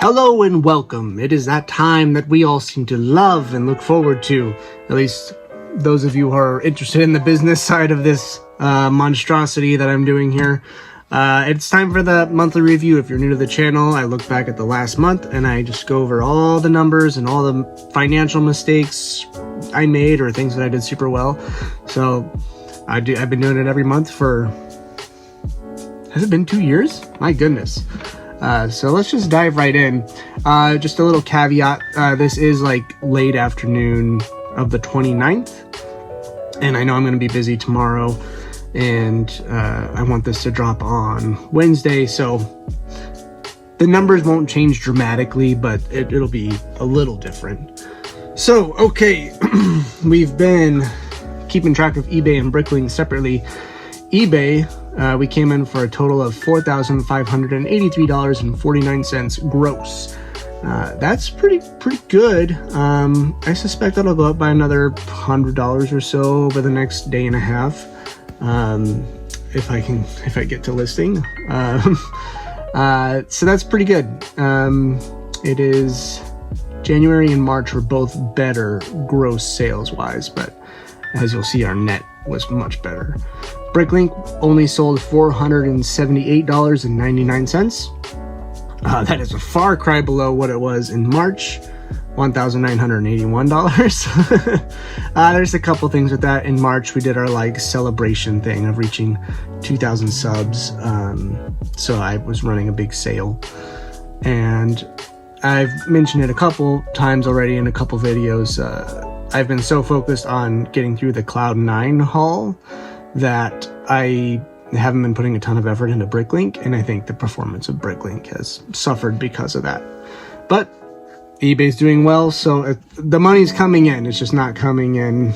Hello and welcome. It is that time that we all seem to love and look forward to, at least those of you who are interested in the business side of this monstrosity that I'm doing here. It's time for the monthly review. If you're new to the channel, I look back at the last month and I just go over all the numbers and all the financial mistakes I made or things that I did super well. So I've been doing it every month for, has it been 2 years? My goodness. So let's just dive right in. Just a little caveat. This is like late afternoon of the 29th. And I know I'm going to be busy tomorrow. And I want this to drop on Wednesday. So the numbers won't change dramatically, but it'll be a little different. So, okay. We've been keeping track of eBay and BrickLink separately. eBay, we came in for a total of $4,583.49 gross. That's pretty good. I suspect that'll go up by another $100 or so over the next day and a half, if I get to listing. So that's pretty good. It is January and March were both better gross sales wise, but as you'll see, our net was much better. BrickLink only sold $478.99. That is a far cry below what it was in March, $1,981. There's a couple things with that. In March, we did our like celebration thing of reaching 2,000 subs. So I was running a big sale, and I've mentioned it a couple times already in a couple videos. I've been so focused on getting through the Cloud9 haul that I haven't been putting a ton of effort into BrickLink, and I think the performance of BrickLink has suffered because of that. But eBay's doing well, so the money's coming in. It's just not coming in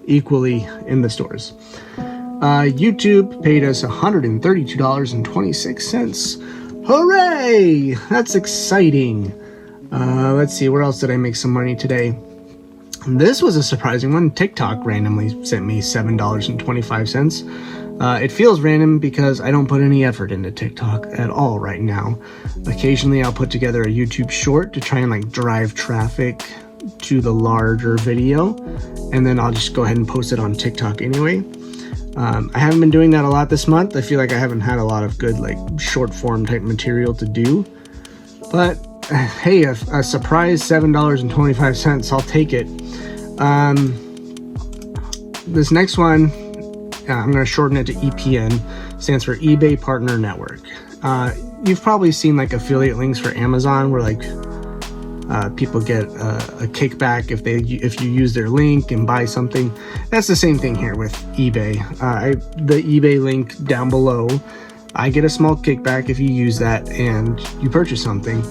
equally in the stores. YouTube paid us $132.26. Hooray! That's exciting. Let's see, where else did I make some money today? This was a surprising one. TikTok randomly sent me $7.25. It feels random because I don't put any effort into TikTok at all right now. Occasionally I'll put together a YouTube short to try and like drive traffic to the larger video, and then I'll just go ahead and post it on TikTok anyway. I haven't been doing that a lot this month. I feel like I haven't had a lot of good like short form type material to do, but hey, a surprise $7.25, I'll take it. This next one, I'm going to shorten it to EPN, stands for eBay Partner Network. You've probably seen like affiliate links for Amazon where like people get a kickback if you use their link and buy something. That's the same thing here with eBay. The eBay link down below, I get a small kickback if you use that and you purchase something.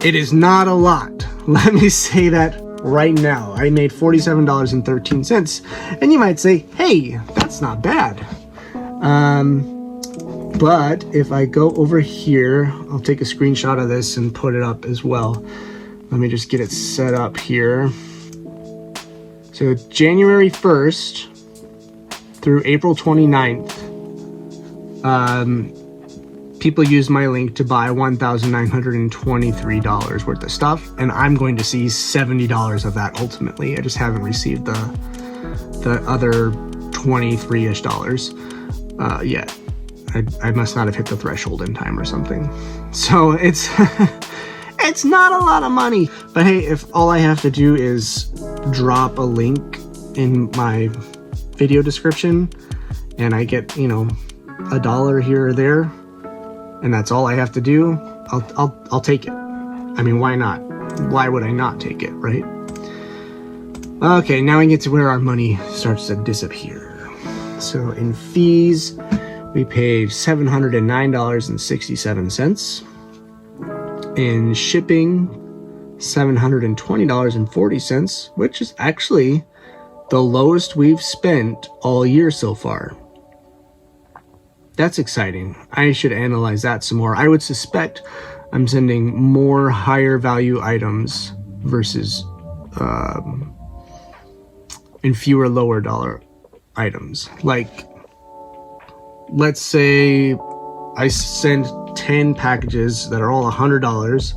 It is not a lot. Let me say that right now. I made $47.13, and you might say, hey, that's not bad. But if I go over here, I'll take a screenshot of this and put it up as well. Let me just get it set up here. So January 1st through April 29th, people used my link to buy $1,923 worth of stuff, and I'm going to see $70 of that ultimately. I just haven't received the other $23-ish yet. I must not have hit the threshold in time or something. So it's it's not a lot of money. But hey, if all I have to do is drop a link in my video description and I get, you know, $1 here or there, and that's all I have to do, I'll take it. I mean, why not? Why would I not take it, right? Okay, now we get to where our money starts to disappear. So in fees, we paid $709.67. In shipping, $720.40, which is actually the lowest we've spent all year so far. That's exciting. I should analyze that some more. I would suspect I'm sending more higher value items versus and fewer lower dollar items. Like, let's say I send 10 packages that are all $100.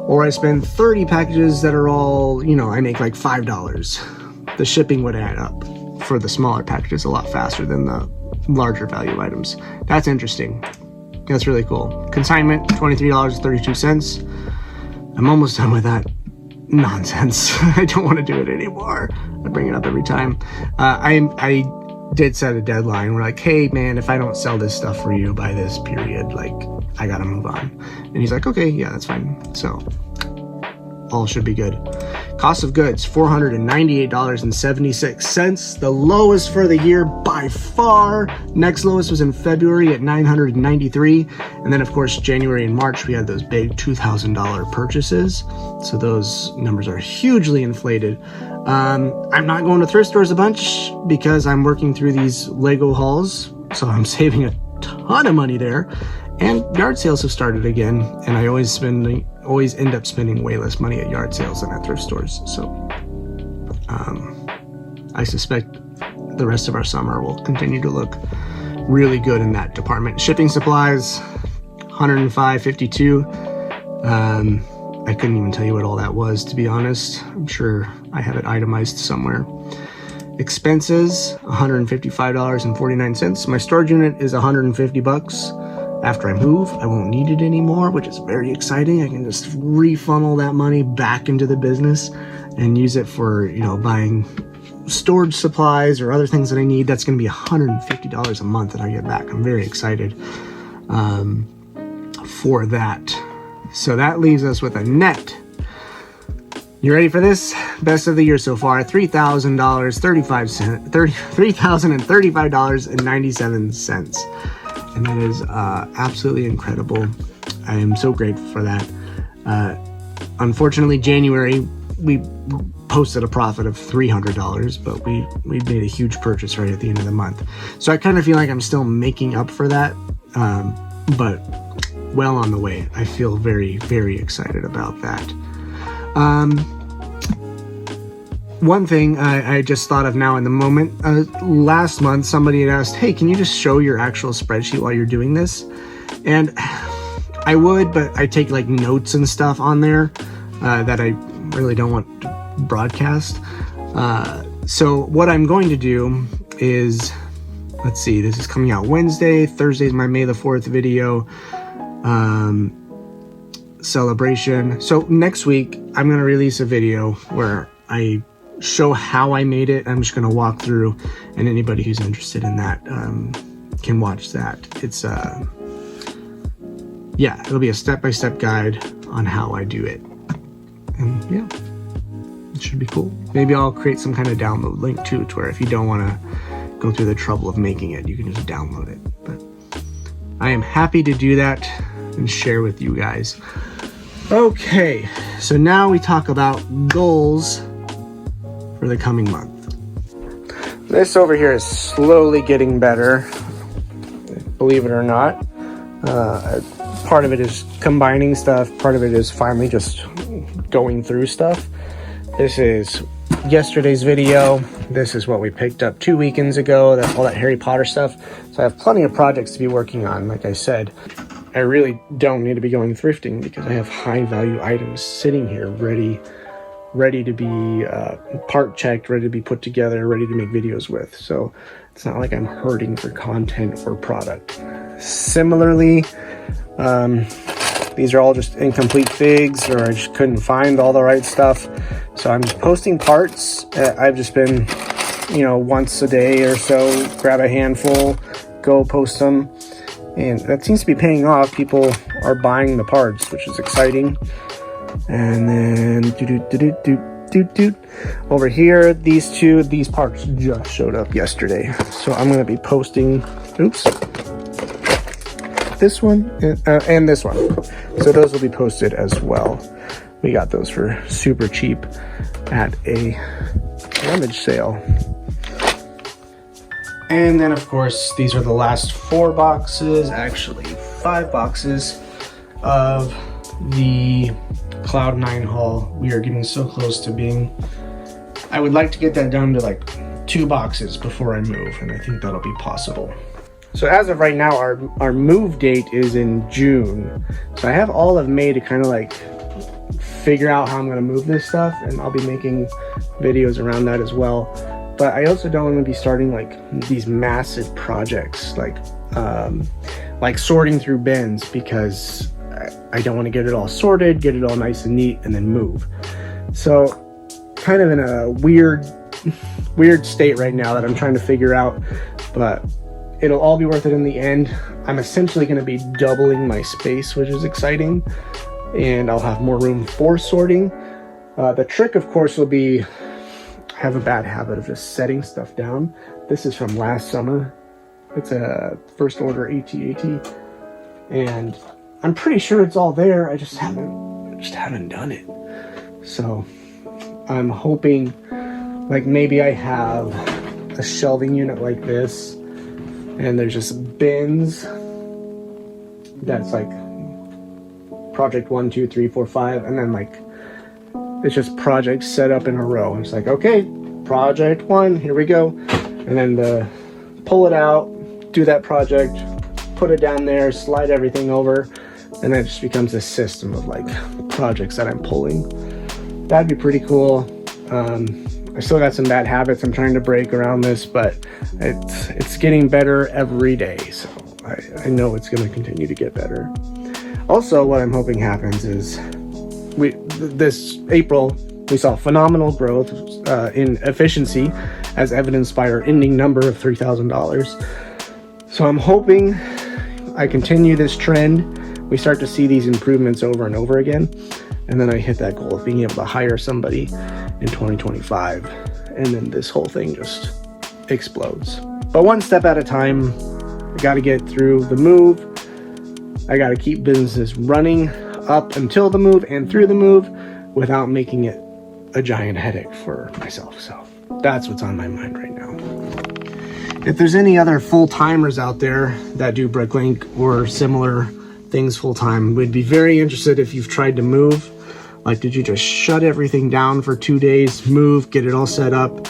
or I spend 30 packages that are all, you know, I make like $5. The shipping would add up for the smaller packages a lot faster than the larger value items. That's interesting. That's really cool. Consignment, $23.32. I'm almost done with that nonsense. I don't want to do it anymore. I bring it up every time. I did set a deadline. We're like, hey man, if I don't sell this stuff for you by this period, like I gotta move on. And he's like, okay, yeah, that's fine. So all should be good. Cost of goods, $498.76. The lowest for the year by far. Next lowest was in February at $993. And then of course, January and March, we had those big $2,000 purchases. So those numbers are hugely inflated. I'm not going to thrift stores a bunch because I'm working through these Lego hauls. So I'm saving a ton of money there. And yard sales have started again, and I always end up spending way less money at yard sales than at thrift stores. So I suspect the rest of our summer will continue to look really good in that department. Shipping supplies, $105.52. I couldn't even tell you what all that was, to be honest. I'm sure I have it itemized somewhere. Expenses, $155.49. My storage unit is $150. After I move, I won't need it anymore, which is very exciting. I can just refunnel that money back into the business and use it for, you know, buying storage supplies or other things that I need. That's going to be $150 a month that I get back. I'm very excited for that. So that leaves us with a net. You ready for this? Best of the year so far, $3,035.97. And that is absolutely incredible. I am so grateful for that. Unfortunately, January, we posted a profit of $300, but we made a huge purchase right at the end of the month. So I kind of feel like I'm still making up for that, but well on the way. I feel very, very excited about that. One thing I just thought of now in the moment, last month somebody had asked, hey, can you just show your actual spreadsheet while you're doing this? And I would, but I take like notes and stuff on there that I really don't want to broadcast. So what I'm going to do is, let's see, this is coming out Wednesday. Thursday is my May the 4th video celebration. So next week, I'm going to release a video where I show how I made it. I'm just going to walk through, and anybody who's interested in that can watch that. It's yeah, it'll be a step-by-step guide on how I do it. And yeah, it should be cool. Maybe I'll create some kind of download link too, to where if you don't want to go through the trouble of making it, you can just download it. But I am happy to do that and share with you guys. Okay, so now we talk about goals for the coming month. This over here is slowly getting better, believe it or not. Part of it is combining stuff, part of it is finally just going through stuff. This is yesterday's video. This is what we picked up 2 weekends ago, all that Harry Potter stuff. So I have plenty of projects to be working on. Like I said, I really don't need to be going thrifting because I have high value items sitting here ready to be part checked, ready to be put together, ready to make videos with. So it's not like I'm hurting for content or product. Similarly, these are all just incomplete figs, or I just couldn't find all the right stuff. So I'm just posting parts. I've just been, you know, once a day or so, grab a handful, go post them. And that seems to be paying off. People are buying the parts, which is exciting. And then over here, these parts just showed up yesterday. So I'm going to be posting, this one and this one. So those will be posted as well. We got those for super cheap at a rummage sale. And then, of course, these are the last 4 boxes, actually 5 boxes of the Cloud9 haul. We are getting so close to being, I would like to get that down to like 2 boxes before I move, and I think that'll be possible. So as of right now, our move date is in June. So I have all of May to kind of like figure out how I'm going to move this stuff, and I'll be making videos around that as well. But I also don't want to be starting like these massive projects like sorting through bins, because I don't want to get it all sorted, get it all nice and neat, and then move. So kind of in a weird state right now that I'm trying to figure out, but it'll all be worth it in the end. I'm essentially going to be doubling my space, which is exciting, and I'll have more room for sorting. The trick, of course, will be, I have a bad habit of just setting stuff down. This is from last summer. It's a first order AT-AT, and I'm pretty sure it's all there. I just haven't done it. So I'm hoping, like, maybe I have a shelving unit like this, and there's just bins that's like project 1, 2, 3, 4, 5, and then like it's just projects set up in a row. It's like, okay, project 1, here we go, and then pull it out, do that project, put it down there, slide everything over, and then it just becomes a system of like projects that I'm pulling. That'd be pretty cool. I still got some bad habits I'm trying to break around this, but it's getting better every day, so I know it's going to continue to get better. Also, what I'm hoping happens is this April we saw phenomenal growth in efficiency, as evidenced by our ending number of $3,000. So I'm hoping I continue this trend. We start to see these improvements over and over again, and then I hit that goal of being able to hire somebody in 2025, and then this whole thing just explodes. But one step at a time. I got to get through the move. I got to keep business running up until the move and through the move without making it a giant headache for myself. So that's what's on my mind right now. If there's any other full-timers out there that do BrickLink or similar things full-time, we'd be very interested if you've tried to move. Like, did you just shut everything down for 2 days, move, get it all set up,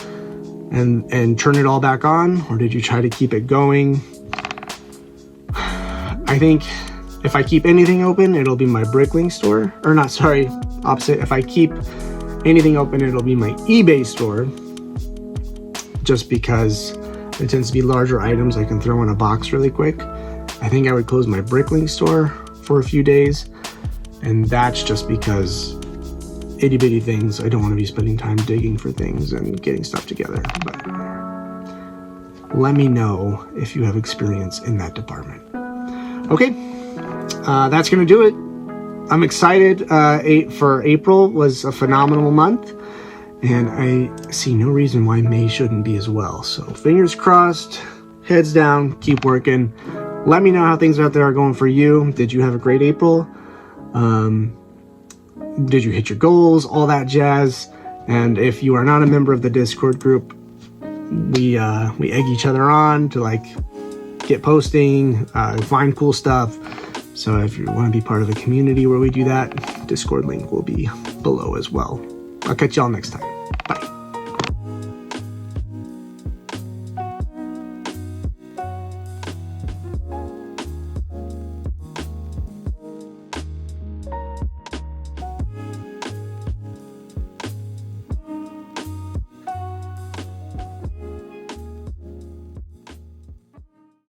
and turn it all back on? Or did you try to keep it going? I think if I keep anything open, it'll be my BrickLink store. Or not, sorry, opposite. If I keep anything open, it'll be my eBay store. Just because it tends to be larger items I can throw in a box really quick. I think I would close my BrickLink store for a few days. And that's just because itty bitty things, I don't want to be spending time digging for things and getting stuff together. But let me know if you have experience in that department. Okay, that's gonna do it. I'm excited. For April was a phenomenal month, and I see no reason why May shouldn't be as well. So fingers crossed, heads down, keep working. Let me know how things out there are going for you. Did you have a great April? Did you hit your goals? All that jazz. And if you are not a member of the Discord group, we egg each other on to like get posting, find cool stuff. So if you want to be part of a community where we do that, Discord link will be below as well. I'll catch y'all next time.